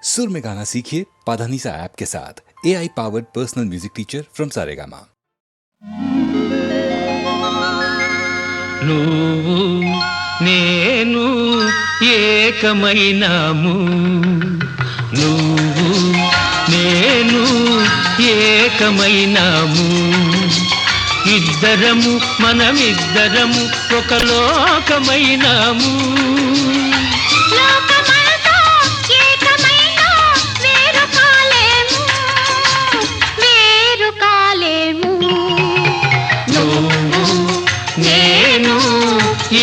सुर में गाना सीखिए पाधानीसा ऐप के साथ। AI powered personal music teacher from Saregama. నువ్వు నేను ఏకమైనాము, నువ్వు నేను ఏకమైనాము, ఇద్దరము మనమిద్దరము ఒక లోకమైనాము. నేను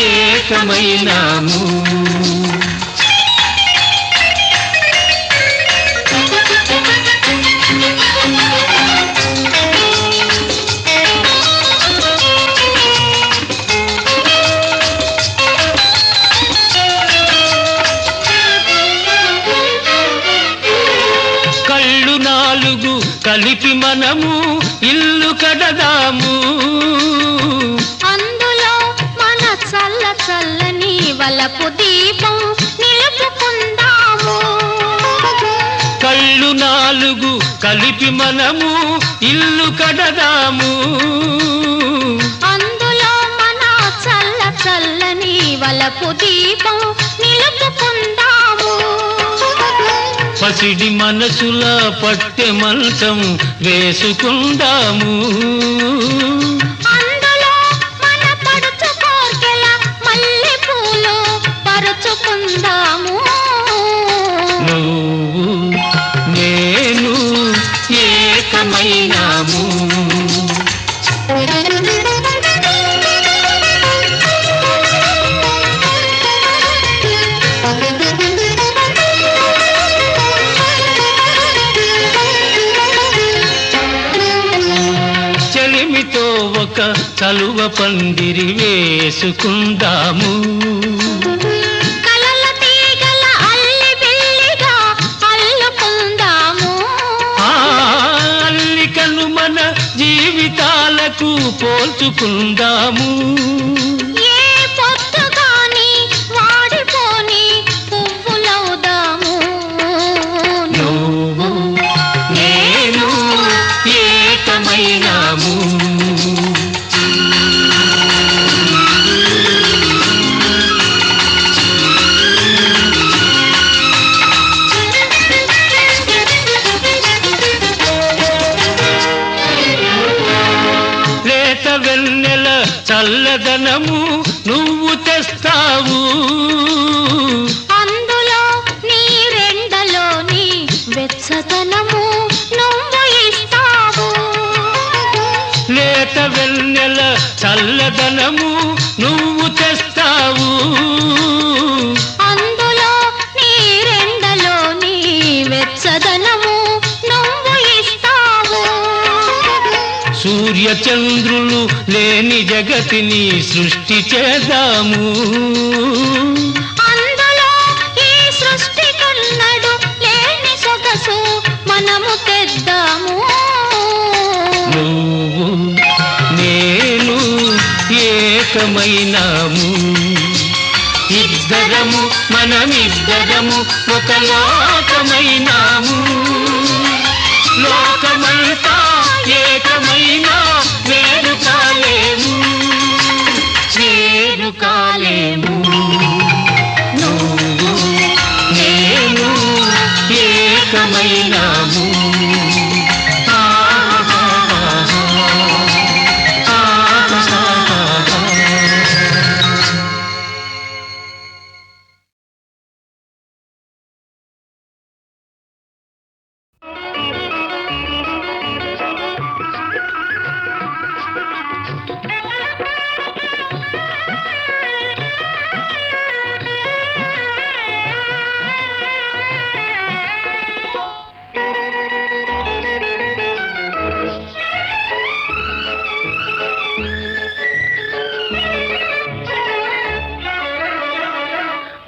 ఏకమైనాము. కళ్ళు నాలుగు కలిపి మనము ఇల్లు కడదాము, చల్లని వలపు దీపం నిలుపుకుందాము. కళ్ళు నాలుగు కలిపి మనము ఇల్లు కడదాము, అందులో మన చల్లని వలపు దీపం నిలుపుకుందాము. పసిడి మనసుల పట్టె మంచం వేసుకుందాము, నువ్వు నేను ఏకమైనాము. చెలిమితో ఒక చలువ పందిరి వేసుకుందాము, జీవితాలకు పోల్చుకుందాము. ఏ పొత్తు కాని వాడిపోని పువ్వులవుదాము. నువ్వు నేను ఏకమైనాము. వెన్నెల చల్లదనము నువ్వు తెస్తావు, అందులో నీ రెండలోని వెచ్చదనము నువ్వు ఇస్తావు. లేత వెన్నెల చల్లదనము నువ్వు తెస్తావు, అందులో నీ రెండలోని వెచ్చదనము నువ్వు ఇస్తావు. సూర్య చంద్రులు లేని జగతిని సృష్టి చేద్దాము, అందులో ఈ సృష్టి కన్నడు లేని సొగసు మనము తెద్దాము. నువ్వు నేను ఏకమైనాము, ఇద్దరము మనమిద్దరము ఒక లోకమైనాము. లోకమంతా ఏకమైనా వేరు కాలేము, వేరు కాలేము. నువ్వు నేను ఏకమైనాము.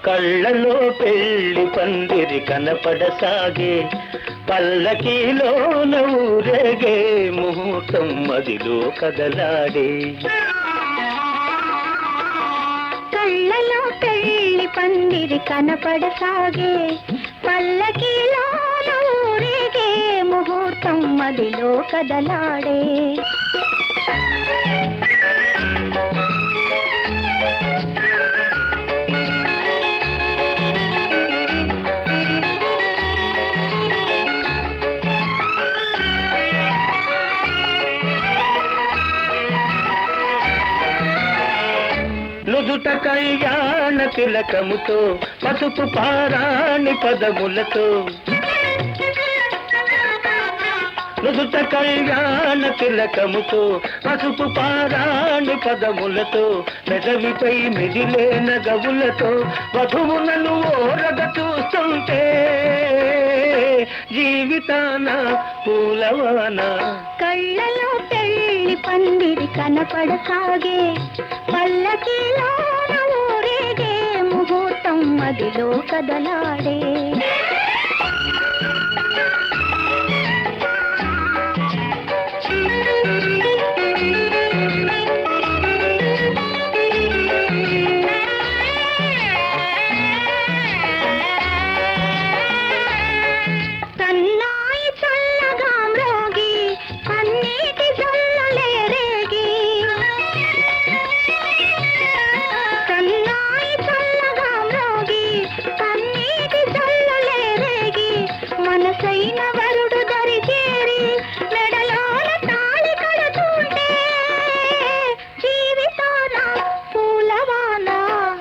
కళ్ళలో పెళ్లి పందిరి కనపడసాగే, పల్లకీలోన ఊరేగే ముహూర్తం మదిలో కదలాడే. కళ్ళలో పెళ్లి పందిరి కనపడసాగే, పల్లకీలో మదిలో కదలాడే. నుదుట కళ్యాణ తిలకముతో పసుపు పారాణి పదములతో నుదుట కళ్యాణ తిలకముతో పసుపు పారాణి పదములతో పెదవిపై మిదిలే నగవులతో వధువులను ఓరగ చూస్తుంటే జీవితాన పూలవాన. కళ్ళలో పెళ్లి పందిరి కనపడసాగే, పల్లకిలో ఊరేగే ముహూర్తం మదిలో కదలాడే.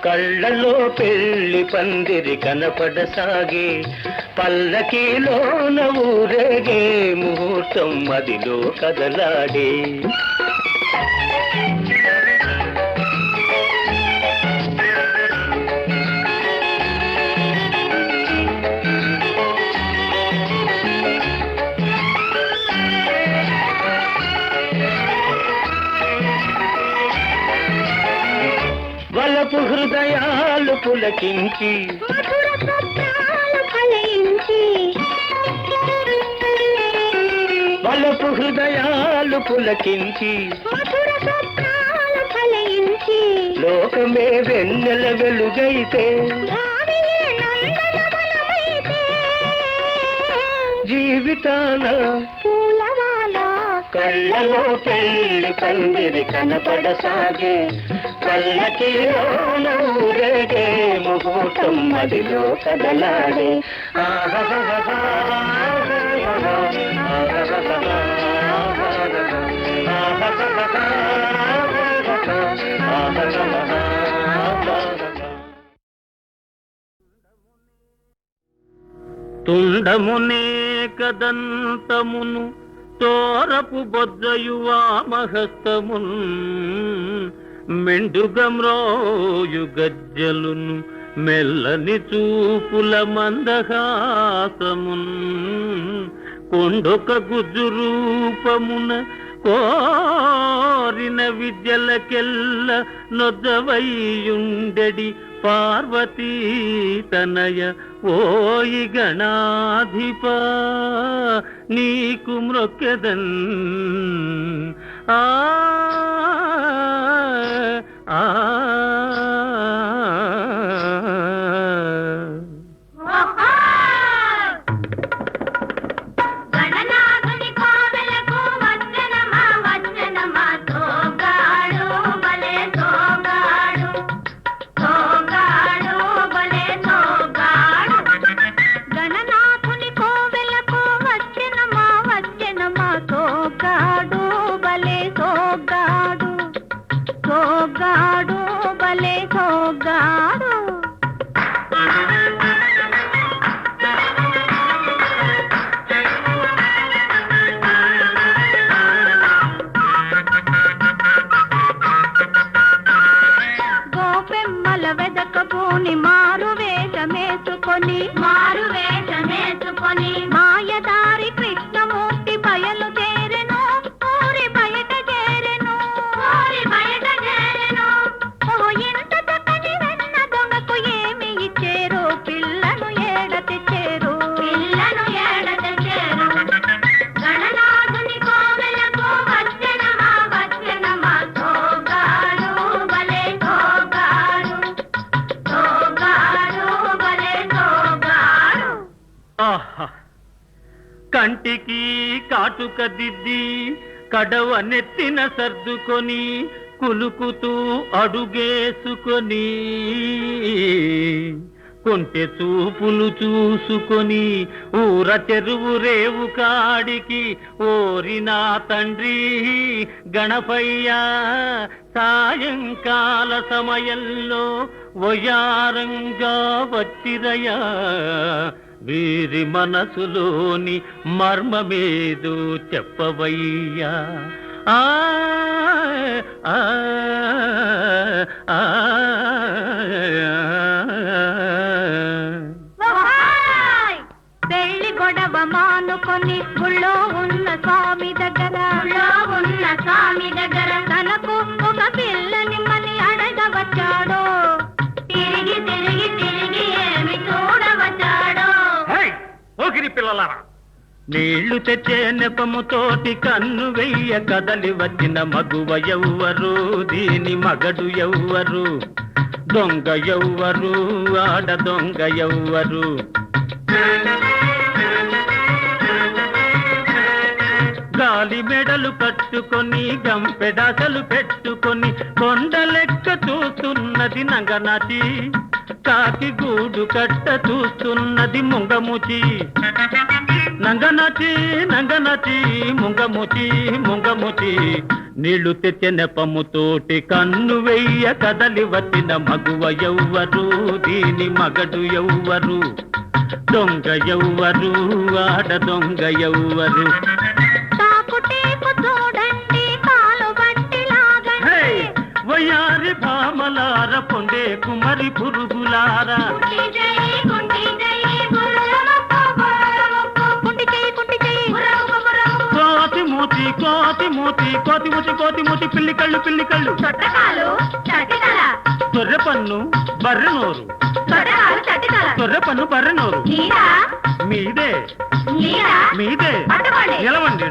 కళ్ళలో పెళ్లి పందిరి కనపడసాగే, పల్లకిలోన ఊరేగే ముహూర్తం మదిలో కదలాడే. వలపు హృదయాలు పులకించి మధుర స్వప్నాలు ఫలించి, వలపు హృదయాలు పులకించి మధుర స్వప్నాలు ఫలించి, లోకమే వెన్నెల వెలుగైతే భావియే నందనవనమైతే, జీవితాన పూలవాన. కళ్ళలో పెళ్లి పందిరి కనపడసాగే, పల్లకిలోన ఊరేగే ముహూర్తం మదిలో కదలాడే. తుండమునే కదంతమును తోరపు బొజ్జయు వామహస్తమున్ మెండుగమ్రోయు గజ్జలును మెల్లని చూపుల మందహాసమున్ కొండొక గుజ్జు రూపమున కోరిన విద్యలకెల్ల నొద్దవైయుండెడి పార్వతీ తనయ ఓయి గణాధిప నీకు మ్రొక్కెదన్. ఆ ఆ మాయదారి కృష్ణమూర్తి బయలు చేరెను, ఊరి బయట చేరెను, ఊరి బయట చేరెను. ఓ ఇంత చక్కని వెన్న దొంగకు ఏమి ఇచ్చేరు, పిల్లను ఏడ తెచ్చేరు, పిల్లను ఏడ తెచ్చేరు. గణనాథుని కోవెలకు వచ్చెనమా వచ్చెనమా తోగాడు బలే తోగాడు, తోగాడు బలే తోగాడు. కంటికి కాటుక దిద్ది కడవ నెత్తిన సర్దుకొని కులుకుతూ అడుగేసుకొని కొంటె చూపులు చూసుకొని ఊర చెరువు రేవు కాడికి ఓరినా తండ్రి గణపయ్య సాయంకాల సమయంలో వయారంగా వచ్చిరయా వీరి మనసులోని మర్మమేదో చెప్పవయ్యా. ఆ ఆ ఆ పెళ్లి గొడవ మానుకొని గుళ్ళో ఉన్న స్వామి దగ్గర తనకు ఒక పిల్లని మని అడగవచ్చాడో తిరిగి తిరిగి తిరిగి ఏమి చూడవచ్చాడో. ఓకిరి పిల్లలారా, నీళ్లు తెచ్చే నెపముతోటి కన్ను వెయ్య కదలి వచ్చిన మగువ ఎవ్వరు, దీని మగడు ఎవ్వరు, దొంగ ఎవ్వరు, ఆడ దొంగ ఎవ్వరు. గాలి మెడలు కట్టుకొని గంపెడాసలు పెట్టుకొని కొండలెక్క చూస్తున్నది నంగనాచి, కాకి గూడు కట్ట చూస్తున్నది ముంగముచి. నంగనాచి నంగనాచి ముంగముచి ముంగముచి, నీళ్లు తెచ్చే నెపముతోటి కన్ను వెయ్య కదలి వచ్చిన మగువ ఎవ్వరు, దీని మగడు ఎవ్వరు, దొంగ ఎవ్వరు, ఆడ దొంగ ఎవ్వరు. చూడండి కాలు బట్టి లాగండి, వయ్యారి భామలార పొండే కుమరి పురుగులారా, కోతి మూతి కోతి మూతి కోతి మూతి కోతి మూతి పిల్లి కళ్ళు పిల్లి కళ్ళు, తొర్రె పన్ను బర్రె నోరు, తొర్రె పన్ను బర్రె నోరు, మీదే మీదే నిలవండి.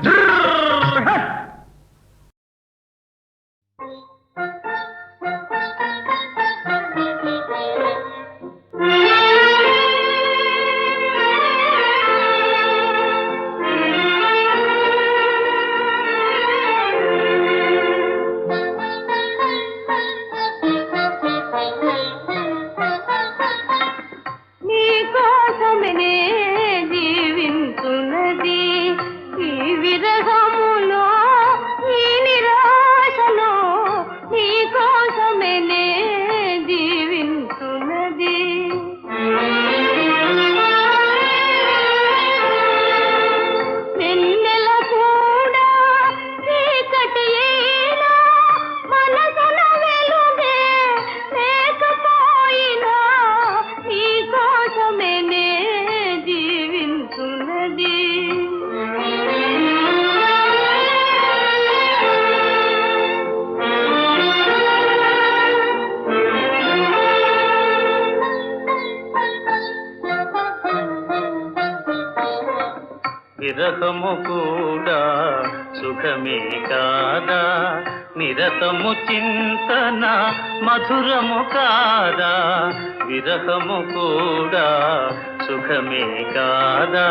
విరహము కూడా సుఖమే కాదా, నిరతము చింతన మధురము కాదా, విరహము కూడా సుఖమే కాదా,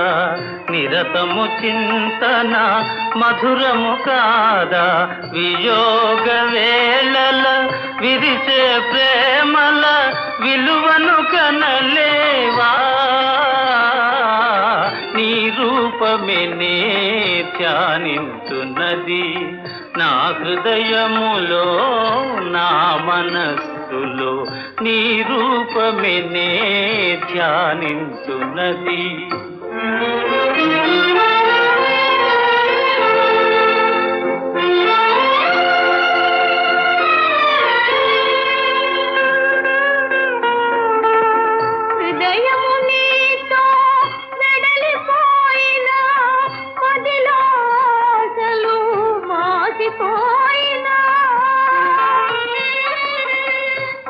నిరతము చింతన మధురము కాదా, వియోగ వేళల విరిసే ప్రేమల విలువను కనలేవా, నీ రూపమే నే ధ్యానించున్నది నా హృదయములో నా మనస్సులో, నీ రూపమే నే ధ్యానించున్నది.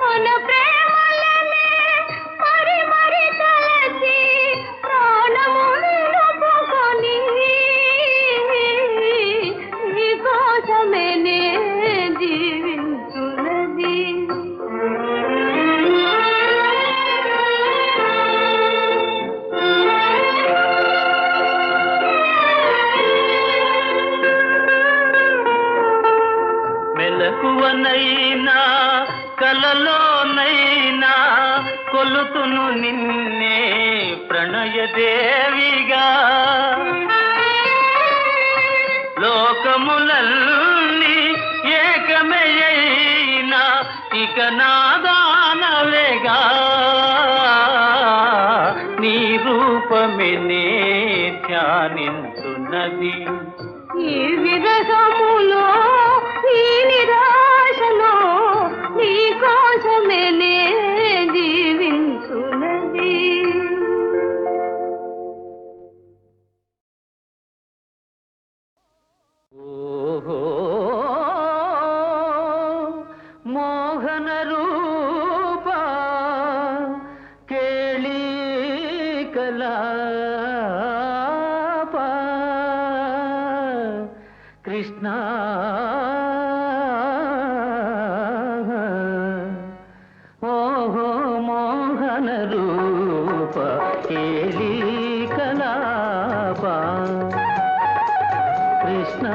మన ప్రేమలనే మరి మరి తలచి ప్రాణములు తలచును నిన్నే ప్రణయదేవిగా లోకములన్నీ ఏకమయ్యినా ఇక నాదానవేగా నీ రూపమే నే ధ్యానించున్నది ఈ విరహములో ఈ నిరాశలో నీ కోసమే నే జీవించున్నది. ఓహో మోహన రూప కేళీ కలాప కృష్ణ ఓహో మోహన రూప కేళీ కలాప కృష్ణ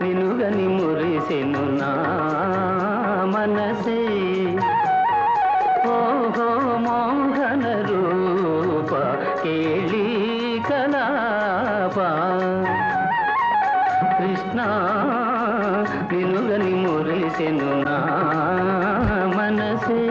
నినుగని మురిసెను నా మనసే ఓహో మోహన రూప కేళీ కలాప కృష్ణ నినుగని మురిసెను నా మనసే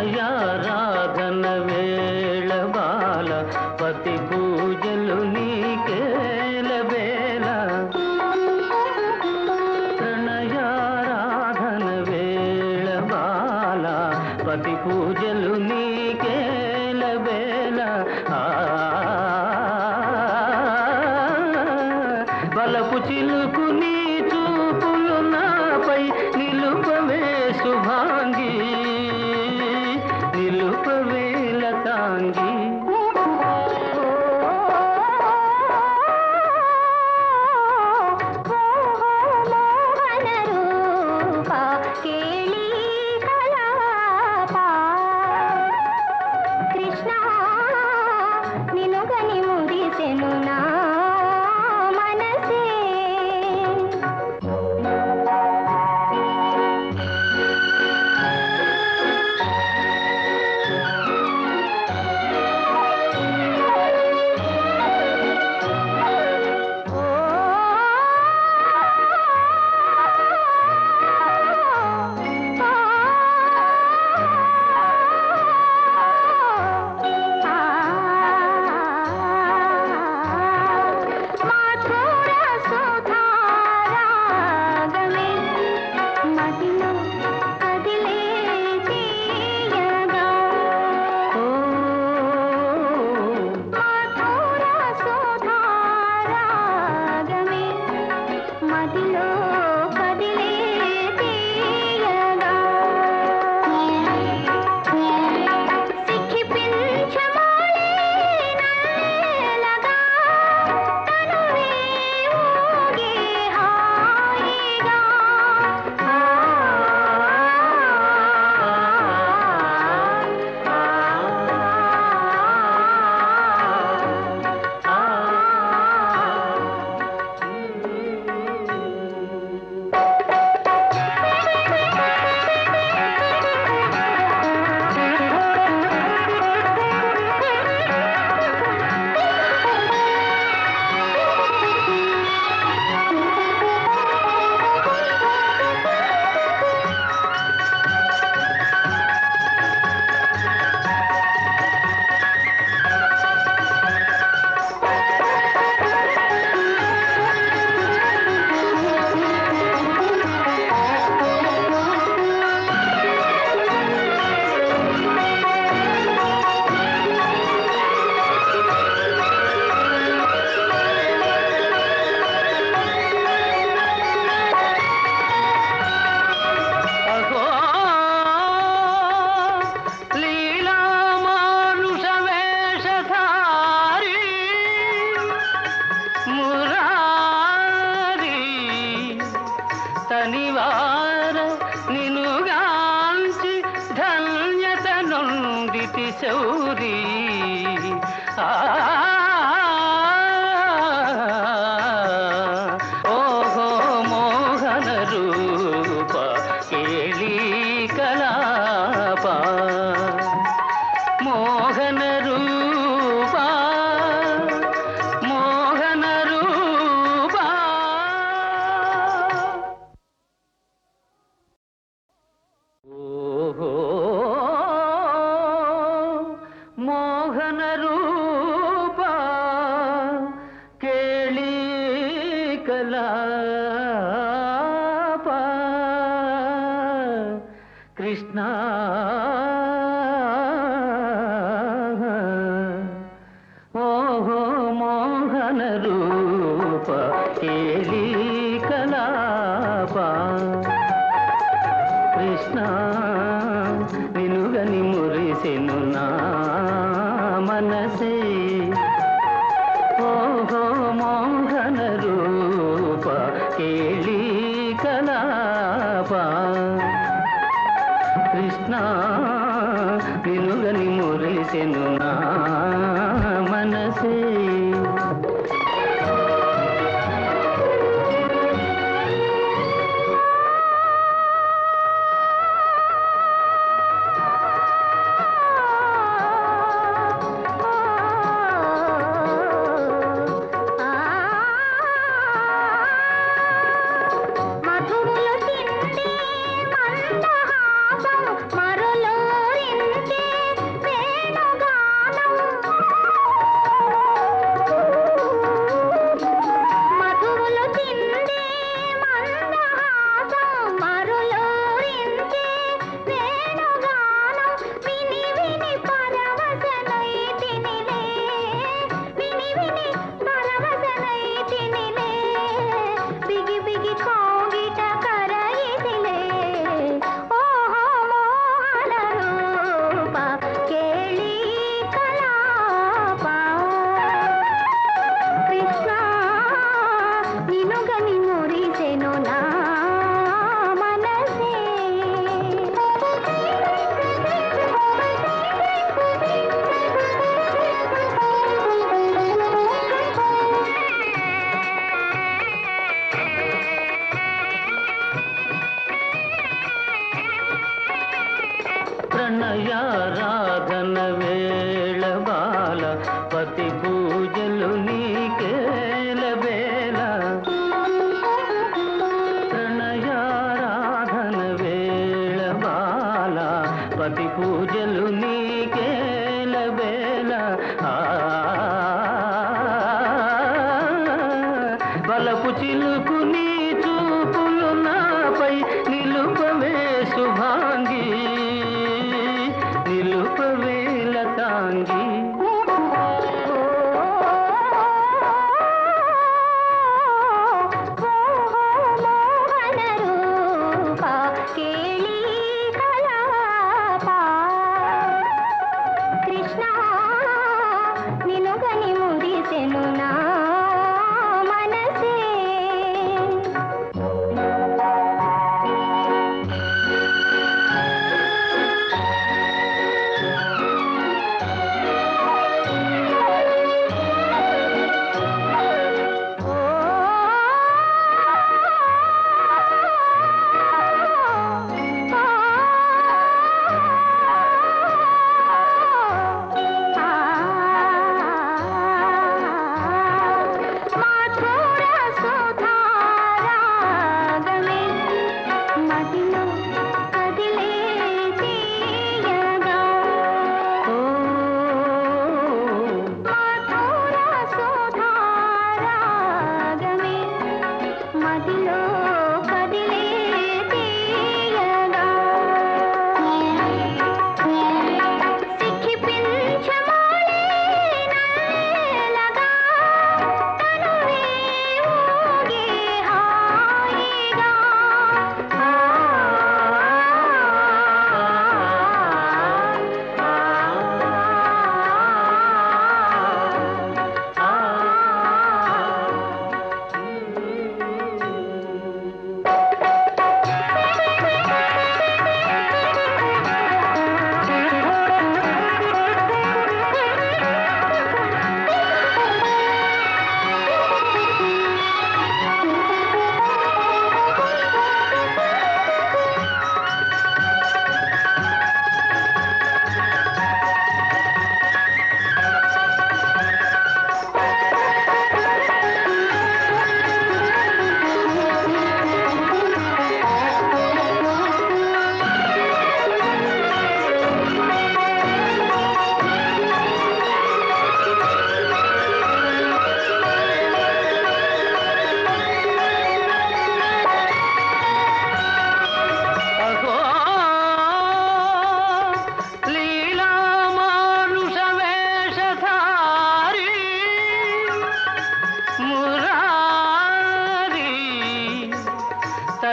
ప్రణయారాధన వేళ బాల పతి పూజలు నీకేల వేళ ప్రణయారాధన వేళ బాల పతి పూజలు నీకేల వేళ బలపు చిలుకు నీ చూపులు నాపై నిలుపవే శుభాంగి నిలుపవేల తాంగి శనివార నినుగాంచి ధన్యత నొందితి శౌరీ ఓహో మోహన రూప కేళీ కలాప మోహన రూప మోహన రూప ఓహో మోహన రూప కేళీ కలాప కృష్ణ ఓహో మోహన రూప కేళీ కలాప కృష్ణ నినుగని మురిసెను నా మనసే ఓహో మోహన రూప కేళీ కలాప కృష్ణ నినుగని మురిసెను నా మనసే మధువులు తిండి మందహాసం మరులూరించే వేణుగానం మధువులు తిండి మందహాసం మరులూరించే వేణుగానం విని విని పరవశనైతినిలే విని విని పరవశనైతినిలే బిగి బిగి కోగిట కరయితిలే ఓహో మోహన రూప కేళీ కలాప కృష్ణ నినుగని మురిసెను నా మనసే ప్రణయారాధన వేళ బాల పతి పూజలు నీకేల వేళ ప్రణయారాధన వేళ బాల పతి పూజలు నీకేల వేళ బలపు చిలుకు నీ చూపులు నాపై నిలుపవే శుభాంగి నిలుపవేల తాంగి ఓ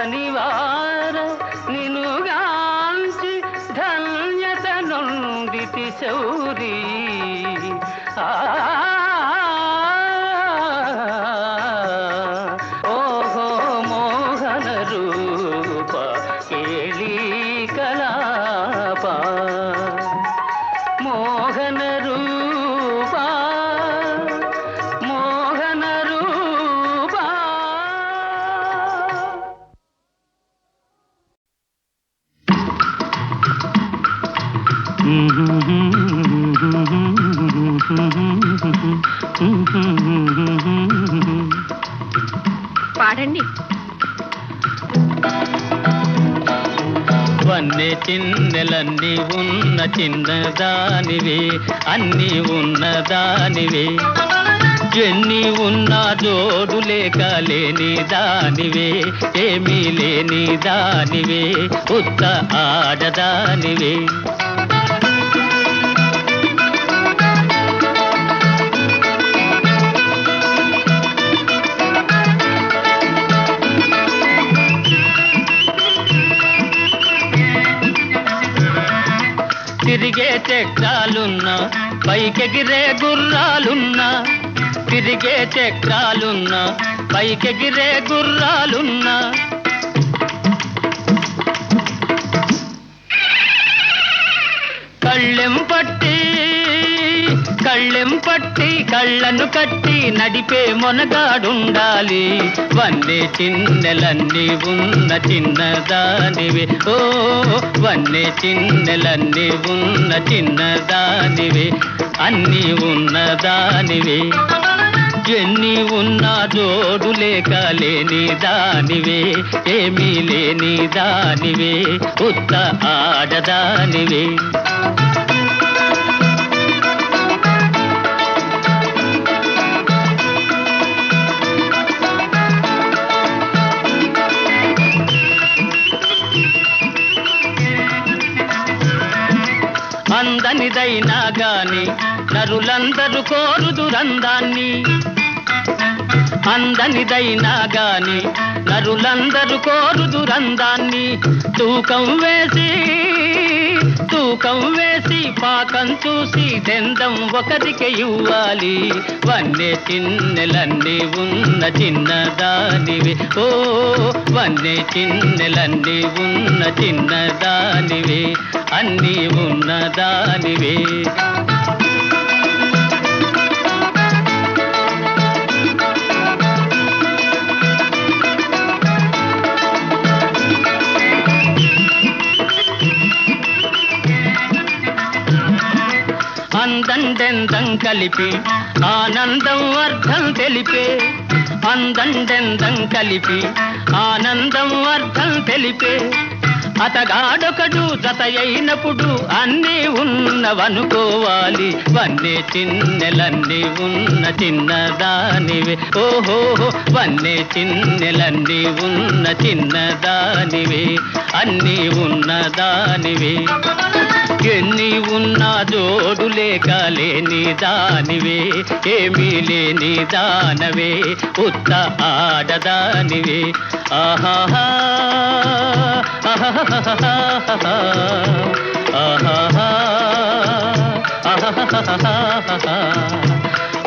శనివార నినుగాంచి ధన్యత నొందితి శౌరీ ఓహో మోహన రూప కేళీ కలాప మోహన రూప మోహన రూప పాడండి. వన్నె చిన్నెలన్నీ ఉన్న చిన్నదానివే అన్నీ ఉన్నదానివే ఎన్ని ఉన్నా జోడు లేక లేని దానివే ఏమీ లేని దానివే ఉత్త ఆడదానివే తిరిగే చక్రాలున్నా పైకెగిరే గుర్రాలున్నా తిరిగే చక్రాలున్నా పైకెగిరే గుర్రాలున్నా కళ్ళెం పట్టి కళ్ళను కట్టి నడిపే మొనగాడుండాలి వన్నె చిన్నెలన్నీ ఉన్న చిన్నదానివే ఓ వన్నె చిన్నెలన్నీ ఉన్న చిన్నదానివే అన్నీ ఉన్నదానివే ఎన్ని ఉన్నా జోడు లేక లేని దానివే ఏమీ లేని దానివే ఉత్త ఆడదానివే అందనిదైనా గాని నరులందరూ కోరుదురందాన్ని అందనిదైనా గాని నరులందరూ కోరుదురందాన్ని తూకం వేసి పాకం చూసి దెందం ఒకరికి ఇవ్వాలి వన్నె చిన్నెలన్నీ ఉన్న చిన్నదానివే ఓ వన్నె చిన్నెలన్నీ ఉన్న చిన్నదానివే అన్నీ ఉన్నదానివే అందండెందం కలిపి ఆనందం అర్థం తెలిపే అందండెందం కలిపి ఆనందం అర్థం తెలిపే అతగాడొకడు జత అయినప్పుడు అన్నీ ఉన్నవనుకోవాలి వన్నె చిన్నెలన్నీ ఉన్న చిన్నదానివే ఓహో వన్నె చిన్నెలన్నీ ఉన్న చిన్నదానివే అన్నీ ఉన్నదానివే ఎన్ని ఉన్నా జోడు లేక లేని దానివే ఏమీ లేని దానవే ఉత్త ఆడదానివే ఆహాహా ఆహాహా ఆహాహా ఆహాహా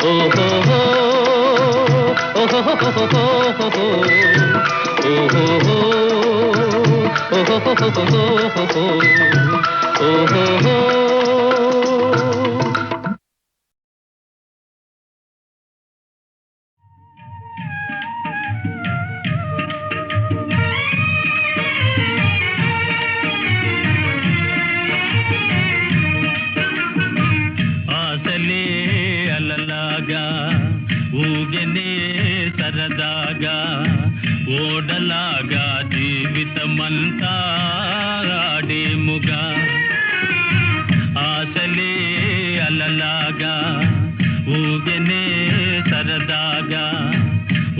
ఓహో ఓహో ఓహో ఆసలే అలలాగా ఊగనే సరదాగా ఓడలాగా జీవితమంతా ఆడేముగా ఆసలే అలలాగా ఊగనే సరదాగా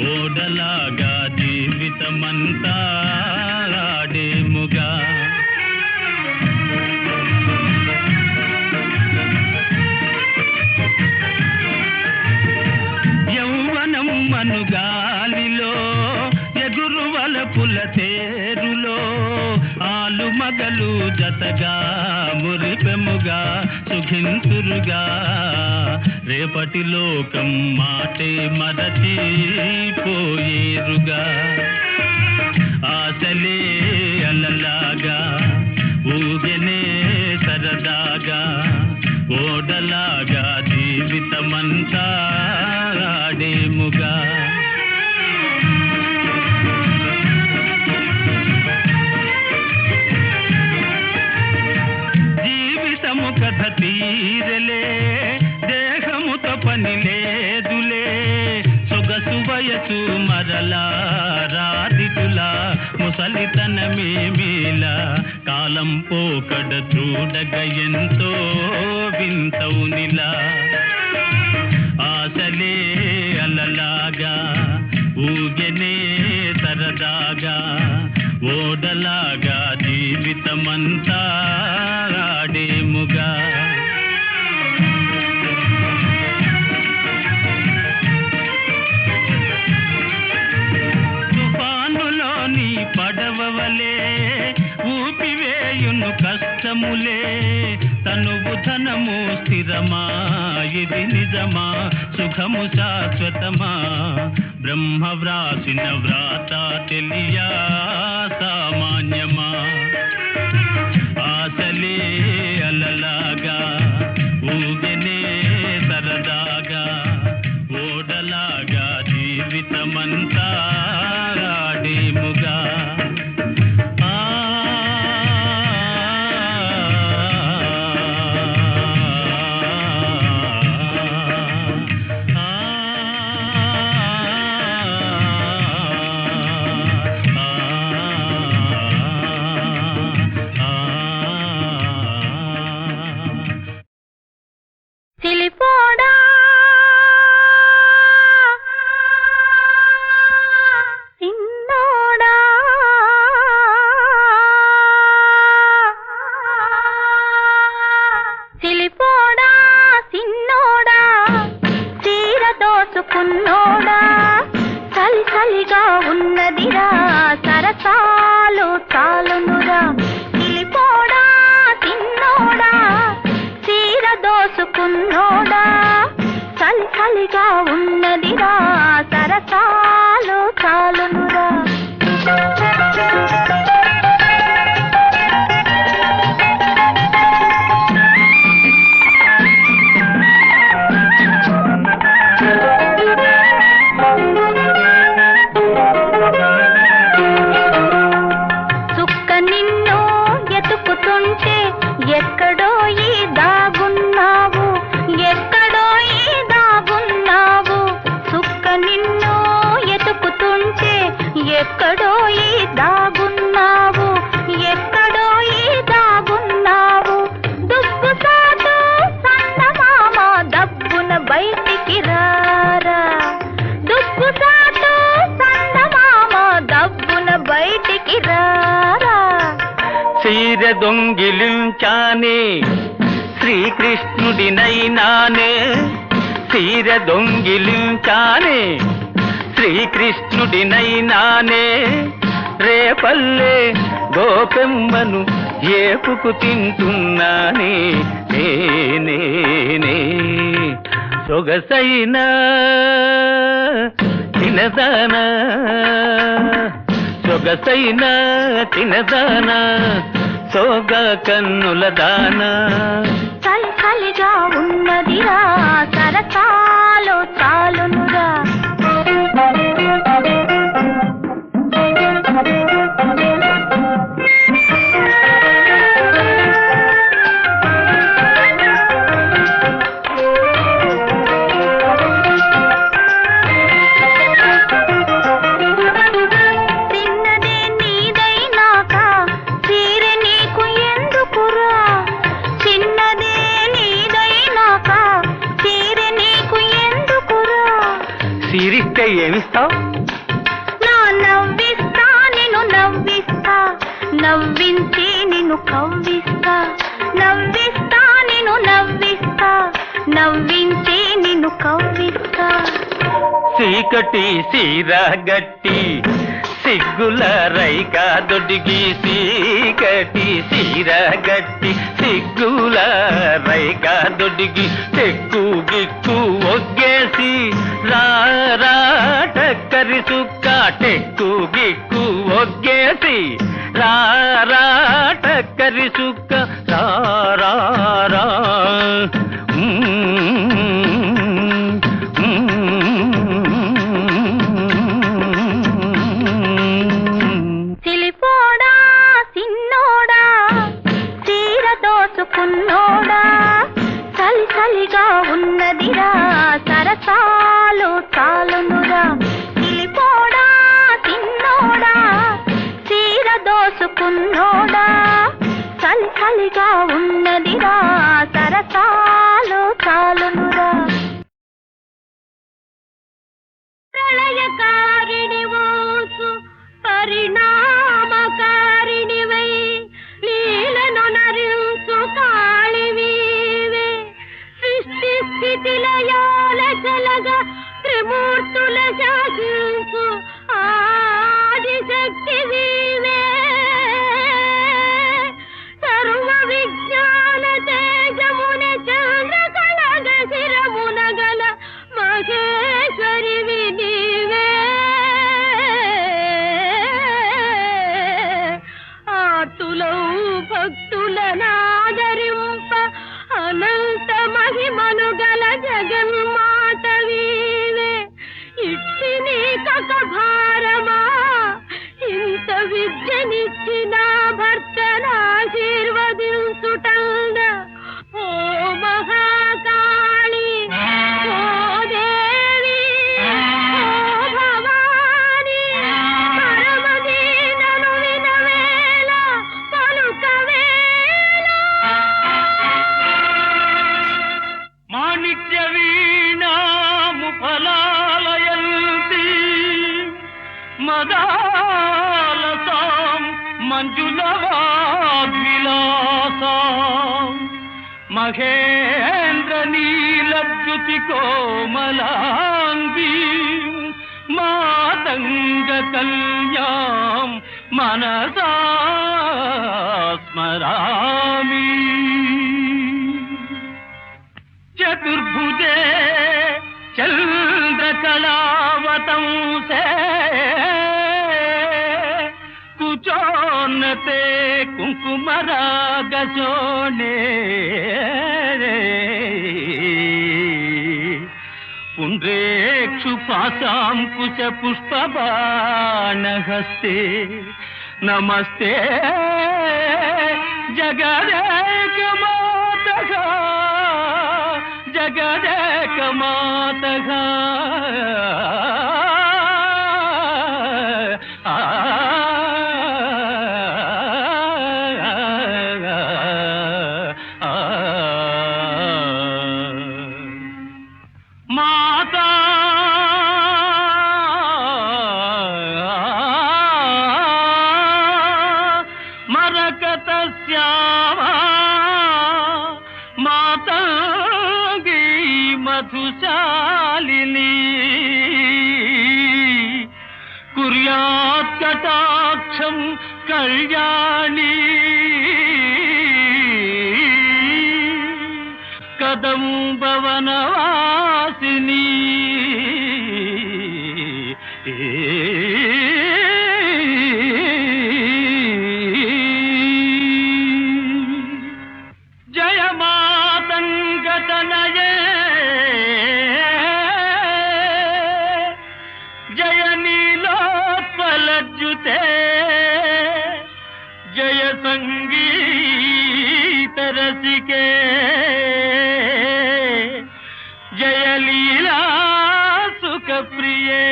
ఓడలాగా జీవితమంతా ఆడేముగా యౌవనం మనుగాలిలో ఎగురువలపు వలపుల తేరులో ఆలు మగలు జతగా మురిపెముగా సుఖింతురుగా రేపటి లోకం మాటే మరచి పోయేరుగా ఆశలే అలలాగా ఊగెనే సరదాగా ఓడలాగా జీవితమంతా ఆడేముగా జీవితము కథ తీరలే దేహముతో పని లేదులే సొగసు వయసు మరలా రాదితులా ముసలితనమేమీలా కాలం పోకడ చూడగ ఎంతో వింతవునిలా ఆశలే అలలాగా ఊగెనే సరదాగా ఓడలాగా జీవితమంతా ఆడేముగా తుఫానులోని పడవలే ఊపివేయును కష్టములే తనువు ధనము స్థిరమా ఇది నిజమా సుఖము శాశ్వతమా బ్రహ్మ వ్రాసిన వ్రాత తెలియా సామాన్యమా ఆశలే అలలాగా ఊగెనే సరదాగా ఓడలాగా జీవితమంతా ఆడేముగా సిలిపోడా సిన్నోడా సిలిపోడా సిన్నోడా చీర దోసుకున్నోడా చలి చలిగా ఉన్నదిరా సరసాలు చాలునురా సిలిపోడా సిన్నోడా చీర దోసుకున్నోడా చలి చలిగా ఉన్నదిరా సరసాలు చాలునురా చుక్క నిన్ను ఎతుకుతుంటే ఎక్కడో ఈ దాగున్నావు ఎక్కడో ఈ దాగున్నావు చుక్క నిన్ను ఎతుకుతుంటే ఎక్కడో ఈ దాగున్నావు ఎక్కడో ఈ దాగున్నావు దుబ్బు సాటు సందమామ దబ్బున బయటికి రారా దుబ్బు సాటు సందమామ దబ్బున బయటికి రారా చీర దొంగిలించానే శ్రీకృష్ణుడినైనానే చీర దొంగిలించానే శ్రీకృష్ణుడినైనానే రేపల్లే గోపెమ్మను ఏపుకు తింటున్నానే నేనే సొగసైనా తినదానా సొగసైనా తినదానా సోగా కన్నుల దానా చలి చలిగా ఉన్నదిరా సరసాలు చాలునురా సిరిస్తే ఏమిస్తావు నా నవ్విస్తా నిన్ను నవ్విస్తా నవ్వించి నిన్ను కవ్విస్తా నవ్విస్తా నిన్ను నవ్విస్తా నవ్వించి నిన్ను కవ్విస్తా చీకటి సీర గట్టి సిగ్గుల రైక దొడ్డికి సీకటి సీరగట్టి సిగ్గుల రైక దొడ్డికి టెక్కు గిక్కు ఒగ్గేసి రారా టక్కరి సుక్క టెక్కు గిక్కు ఒగ్గేసి రారా టక్కరి సుక్క రారా సిలిపోడా సిన్నోడా చీర దోచుకున్నోడా చలి చలిగా ఉన్నదిరా సరసాలు చాలునురా సిలిపోడా సిన్నోడా చీర దోచుకున్నోడా చలి చలిగా ఉన్నదిరా సరసాలు చాలునురా ప్రళయకారిణి ఓసు పరిణామకారిణివై లీలను నరించు కాళివీవే సృష్టి స్థితిలయాల కలగా త్రిమూర్తుల శాసించు ఆదిశక్తివీవే సర్వ విజ్ఞాన తేజమున చంద్ర కళగ శిరమున గల మహేశ్వరివి నీవే ఆర్తులౌ భక్తులనాదరింప అనంత మహిమను గల జగన్మాతవీవే ఇట్టి నీ కక భారమా ఇంత విద్యనిచ్చిన భర్తనాశీర్వదించుటంద ఓ మహాకాళి ఓ దేవి ఓ భవాని పరమదీనను వినవేళ పలుకవేళ మాణిక్య వీణాము ఫలాలయంతి మదాలసాం మంజులవాద్విలాసాం మహేంద్ర నీలద్యుతి కోమలాంగీ మాతంగ కల్యాం మనసా స్మరామి చతుర్భుజే చంద్రకళావతంసే కుచోన్నతే కుంకుమరాగశోణే పుండ్రేక్షు పాశాంకుశ పుష్పబాణహస్తే నమస్తే జగదేకమాతగా జగదేకమాతగా మాతా మరకతస్యామా మాతంగీ మధుశాలిని కుర్యాత్ కటాక్షం కళ్యాణి కదంబవనవాసిని జయ మాతంగతనయే జయ నీలోత్పలజ్జుతే జయ సంగీత రసికే జయ లీలా సుఖ ప్రియే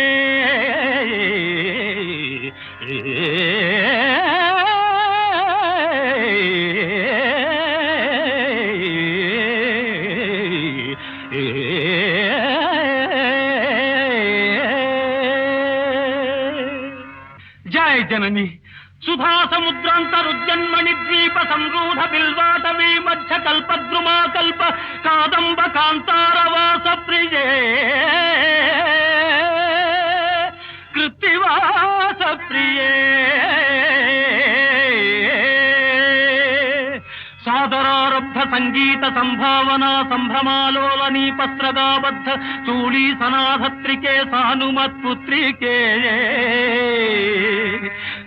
జయ జనని సుధా సముద్రాంతరుజన్మణి ద్వీప సంరూఢ బిల్వాటవీ మధ్య కల్పద్రుమా కల్ప కాదంబ కాంతారవాస ప్రియే కృత్తివాస ప్రియే సాదరారబ్ధ సంగీత సంభావనా సంభ్రమాలోలని పస్త్రగాబద్ధ తూళీ సనాధత్రికే సానుమత్పుత్రికే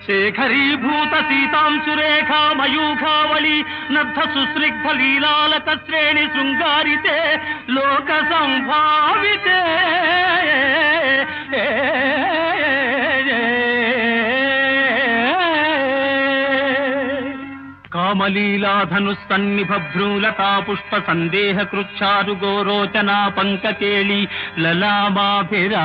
శేఖరీభూత సీతాంశురేఖా మయూఖావళి నద్ధ సుస్నిగ్ధ లీలాలక శ్రేణి శృంగారితే లోక సంభావితే కామలీలాధనుస్తన్నిభ్రూలతా పుష్ప సందేహ కృచ్చారు గోరోచనా పంకకేళి లలామాభిరామే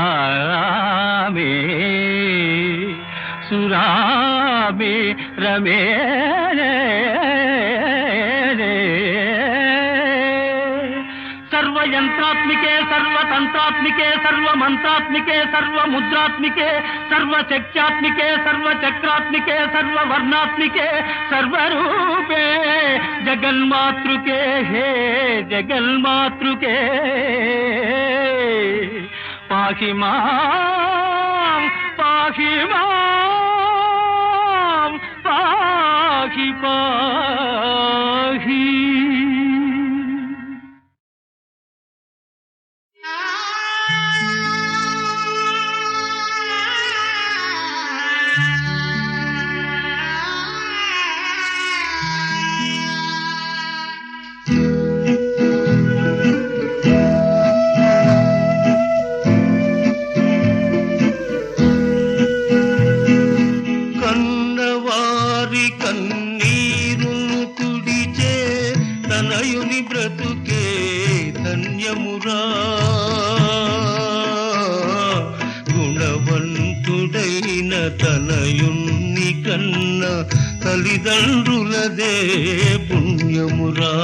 సురామే రమే సర్వయంత్రాత్మికే సర్వతంత్రాత్మికే సర్వమంత్రాత్మికే సర్వముద్రాత్మికే సర్వశక్త్యాత్మికే సర్వచక్రాత్మికే సర్వవర్ణాత్మికే సర్వరూపే జగన్మాతృకే హే జగన్మాతృకే పాహి మాం పాహి మాం పాహి పాహి. తనయున్ని కన్న తల్లిదండ్రులదే పుణ్యమురా.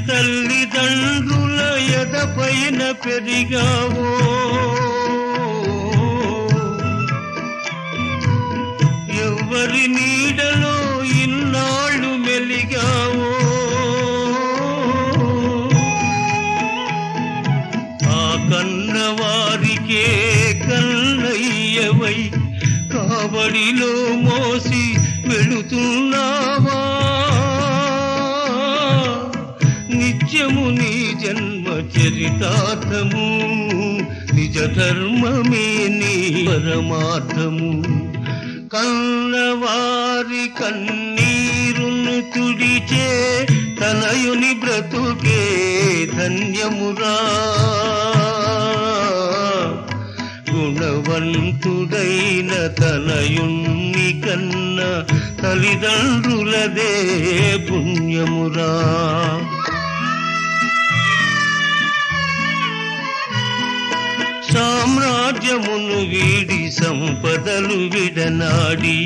తల్లిదండ్రుల ఎదపైన పెరిగావో, ఎవరి నీడలో ఇన్నాళ్ళు మెలిగావో, ఆ కన్నవారికే కన్నయ్యవై కాబడిలో మోసి వెళుతున్నావా. నిత్యము నీ జన్మ చరితార్థము, నిజ ధర్మమే నీ పరమార్థము. కన్నవారి కన్నీరును తుడిచే తనయుని బ్రతుకే ధన్యమురా. గుణవంతుడైన తనయుణ్ణి కన్న తల్లిదండ్రులదే పుణ్యమురా. సామ్రాజ్యమును వీడి సంపదలు విడనాడి,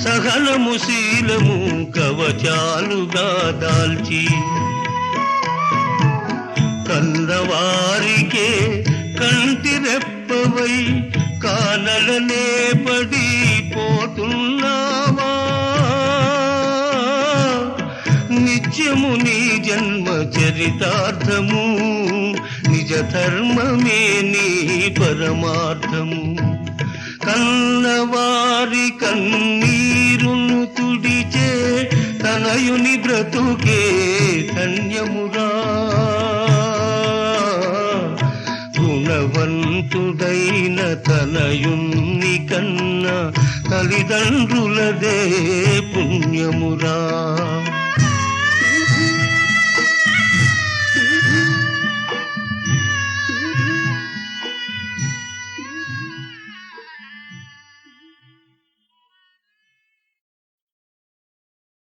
సహనము శీలము కవచాలుగా దాల్చి, కన్నవారికే కంటి రెప్పవై కానలనే పడిపోతున్నావా. నిత్యము నీ జన్మ చరితార్థము, నిజ ధర్మమే నీ పరమార్థము. కన్నవారి కన్నీరును తుడిచే తనయుని బ్రతుకే ధన్యమురా. గుణవంతుడైన తనయుణ్ణి కన్న తల్లిదండ్రులదే పుణ్యమురా.